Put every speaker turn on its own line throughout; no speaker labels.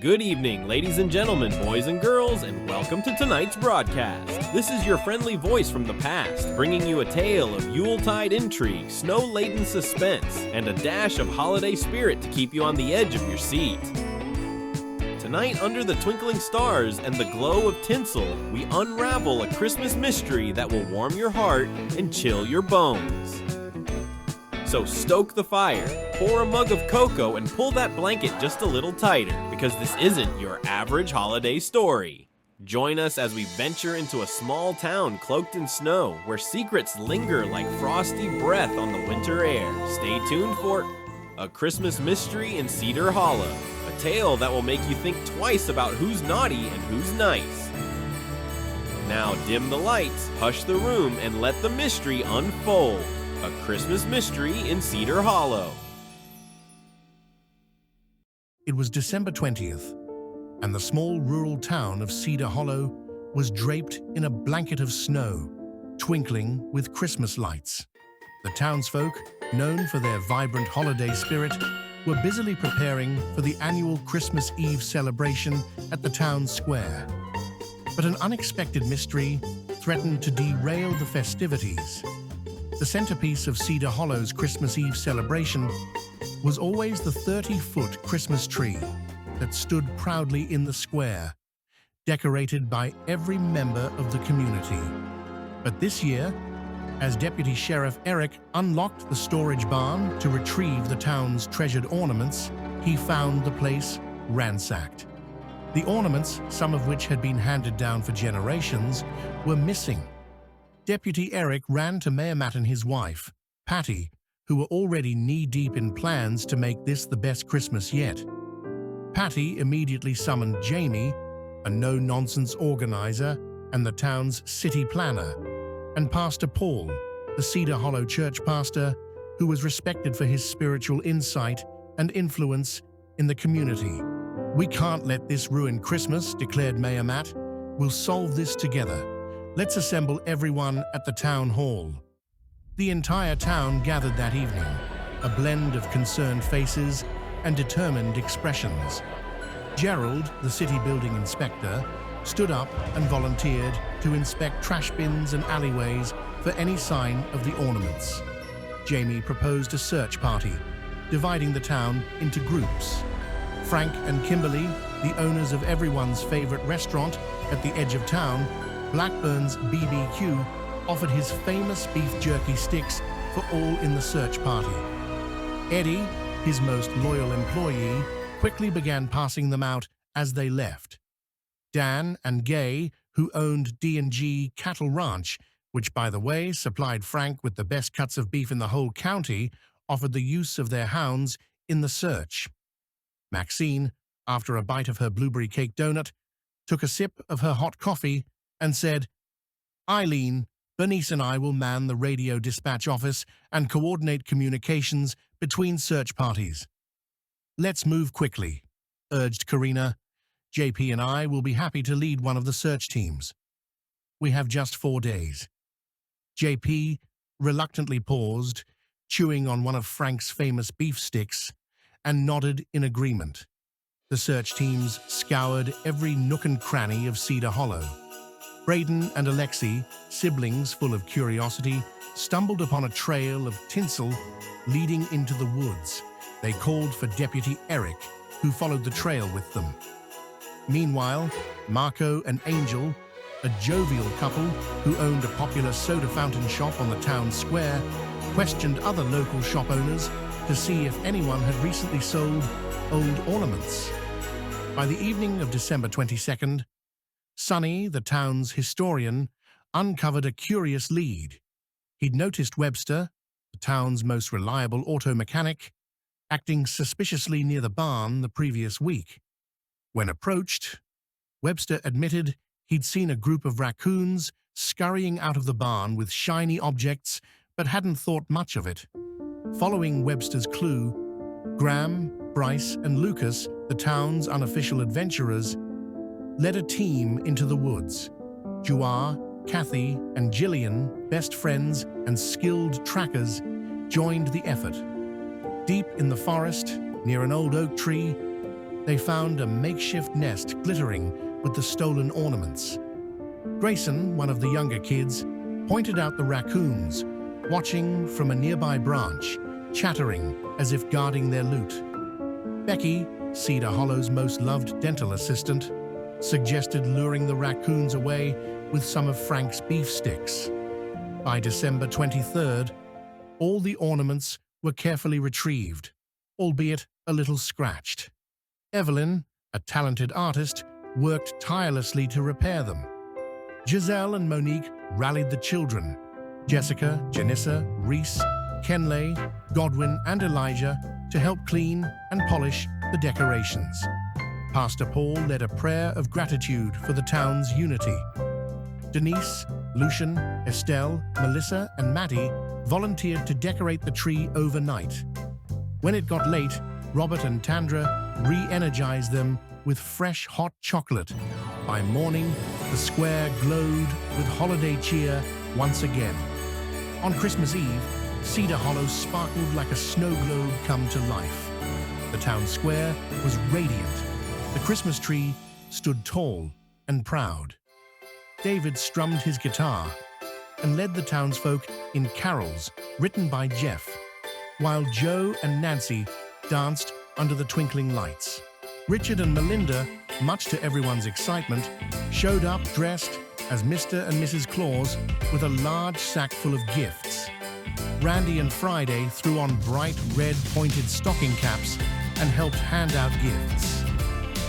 Good evening, ladies and gentlemen, boys and girls, and welcome to tonight's broadcast. This is your friendly voice from the past, bringing you a tale of Yuletide intrigue, snow-laden suspense, and a dash of holiday spirit to keep you on the edge of your seat. Tonight, under the twinkling stars and the glow of tinsel, we unravel a Christmas mystery that will warm your heart and chill your bones. So stoke the fire, pour a mug of cocoa, and pull that blanket just a little tighter, because this isn't your average holiday story. Join us as we venture into a small town cloaked in snow, where secrets linger like frosty breath on the winter air. Stay tuned for A Christmas Mystery in Cedar Hollow, a tale that will make you think twice about who's naughty and who's nice. Now dim the lights, hush the room, and let the mystery unfold. A Christmas Mystery in Cedar Hollow.
It was December 20th, and the small rural town of Cedar Hollow was draped in a blanket of snow, twinkling with Christmas lights. The townsfolk, known for their vibrant holiday spirit, were busily preparing for the annual Christmas Eve celebration at the town square. But an unexpected mystery threatened to derail the festivities. The centerpiece of Cedar Hollow's Christmas Eve celebration was always the 30-foot Christmas tree that stood proudly in the square, decorated by every member of the community. But this year, as Deputy Sheriff Eric unlocked the storage barn to retrieve the town's treasured ornaments, he found the place ransacked. The ornaments, some of which had been handed down for generations, were missing. Deputy Eric ran to Mayor Matt and his wife, Patty, who were already knee-deep in plans to make this the best Christmas yet. Patty immediately summoned Jamie, a no-nonsense organizer and the town's city planner, and Pastor Paul, the Cedar Hollow church pastor, who was respected for his spiritual insight and influence in the community. "We can't let this ruin Christmas," declared Mayor Matt. "We'll solve this together. Let's assemble everyone at the town hall." The entire town gathered that evening, a blend of concerned faces and determined expressions. Gerald, the city building inspector, stood up and volunteered to inspect trash bins and alleyways for any sign of the ornaments. Jamie proposed a search party, dividing the town into groups. Frank and Kimberly, the owners of everyone's favorite restaurant at the edge of town, Blackburn's BBQ, offered his famous beef jerky sticks for all in the search party. Eddie, his most loyal employee, quickly began passing them out as they left. Dan and Gay, who owned D&G Cattle Ranch, which, by the way, supplied Frank with the best cuts of beef in the whole county, offered the use of their hounds in the search. Maxine, after a bite of her blueberry cake donut, took a sip of her hot coffee and said, "Eileen, Bernice and I will man the radio dispatch office and coordinate communications between search parties." "Let's move quickly," urged Karina. "JP and I will be happy to lead one of the search teams. We have just 4 days." JP reluctantly paused, chewing on one of Frank's famous beef sticks, and nodded in agreement. The search teams scoured every nook and cranny of Cedar Hollow. Braden and Alexi, siblings full of curiosity, stumbled upon a trail of tinsel leading into the woods. They called for Deputy Eric, who followed the trail with them. Meanwhile, Marco and Angel, a jovial couple who owned a popular soda fountain shop on the town square, questioned other local shop owners to see if anyone had recently sold old ornaments. By the evening of December 22nd, Sonny, the town's historian, uncovered a curious lead. He'd noticed Webster, the town's most reliable auto mechanic, acting suspiciously near the barn the previous week. When approached, Webster admitted he'd seen a group of raccoons scurrying out of the barn with shiny objects, but hadn't thought much of it. Following Webster's clue, Graham, Bryce, and Lucas, the town's unofficial adventurers, led a team into the woods. Juar, Kathy, and Jillian, best friends and skilled trackers, joined the effort. Deep in the forest, near an old oak tree, they found a makeshift nest glittering with the stolen ornaments. Grayson, one of the younger kids, pointed out the raccoons, watching from a nearby branch, chattering as if guarding their loot. Becky, Cedar Hollow's most loved dental assistant, suggested luring the raccoons away with some of Frank's beef sticks. By December 23rd, all the ornaments were carefully retrieved, albeit a little scratched. Evelyn, a talented artist, worked tirelessly to repair them. Giselle and Monique rallied the children. Jessica, Janissa, Reese, Kenley, Godwin, and Elijah to help clean and polish the decorations. Pastor Paul led a prayer of gratitude for the town's unity. Denise, Lucian, Estelle, Melissa, and Maddie volunteered to decorate the tree overnight. When it got late, Robert and Tandra re-energized them with fresh hot chocolate. By morning, the square glowed with holiday cheer once again. On Christmas Eve, Cedar Hollow sparkled like a snow globe come to life. The town square was radiant. The Christmas tree stood tall and proud. David strummed his guitar and led the townsfolk in carols written by Jeff, while Joe and Nancy danced under the twinkling lights. Richard and Melinda, much to everyone's excitement, showed up dressed as Mr. and Mrs. Claus with a large sack full of gifts. Randy and Friday threw on bright red pointed stocking caps and helped hand out gifts.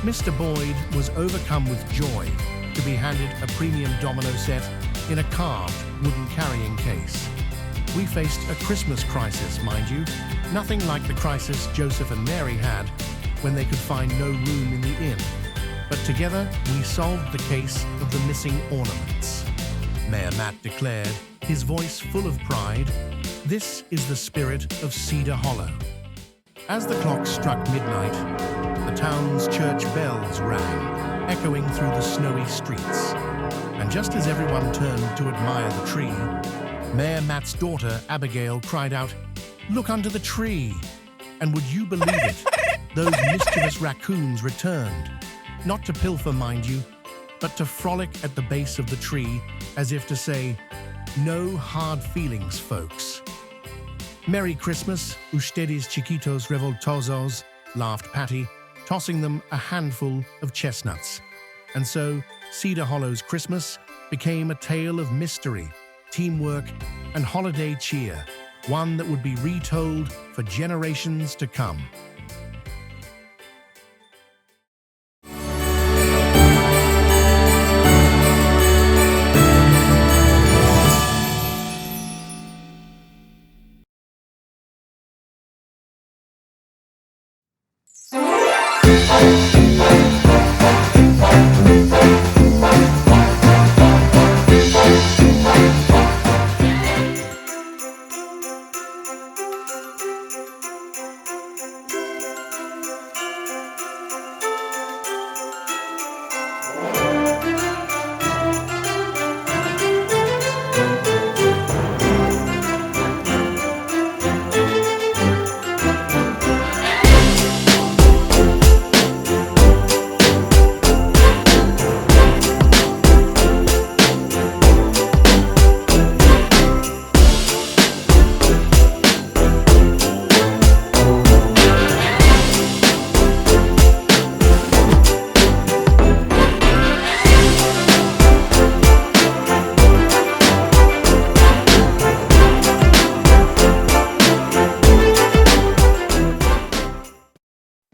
Mr. Boyd was overcome with joy to be handed a premium domino set in a carved wooden carrying case. We faced a Christmas crisis, mind you, nothing like the crisis Joseph and Mary had when they could find no room in the inn. But together, we solved the case of the missing ornaments. Mayor Matt declared, his voice full of pride, "This is the spirit of Cedar Hollow." As the clock struck midnight, the town's church bells rang, echoing through the snowy streets. And just as everyone turned to admire the tree, Mayor Matt's daughter, Abigail, cried out, "Look under the tree!" And would you believe it? Those mischievous raccoons returned, not to pilfer, mind you, but to frolic at the base of the tree, as if to say, "No hard feelings, folks." "Merry Christmas, ustedes chiquitos revoltosos," laughed Patty, tossing them a handful of chestnuts. And so, Cedar Hollow's Christmas became a tale of mystery, teamwork, and holiday cheer, one that would be retold for generations to come.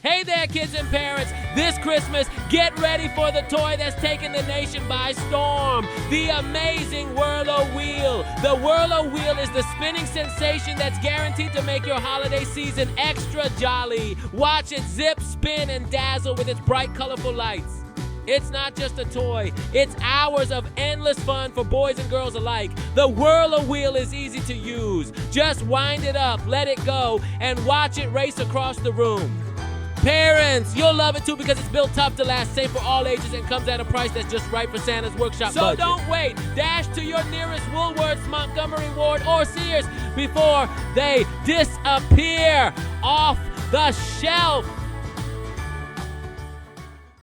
Hey there, kids and parents. This Christmas, get ready for the toy that's taking the nation by storm. The amazing Whirlo Wheel. The Whirlo Wheel is the spinning sensation that's guaranteed to make your holiday season extra jolly. Watch it zip, spin, and dazzle with its bright, colorful lights. It's not just a toy, it's hours of endless fun for boys and girls alike. The Whirlo Wheel is easy to use. Just wind it up, let it go, and watch it race across the room. Parents, you'll love it too because it's built tough to last, safe for all ages, and comes at a price that's just right for Santa's workshop budget. So don't wait. Dash to your nearest Woolworths, Montgomery Ward, or Sears before they disappear off the shelf.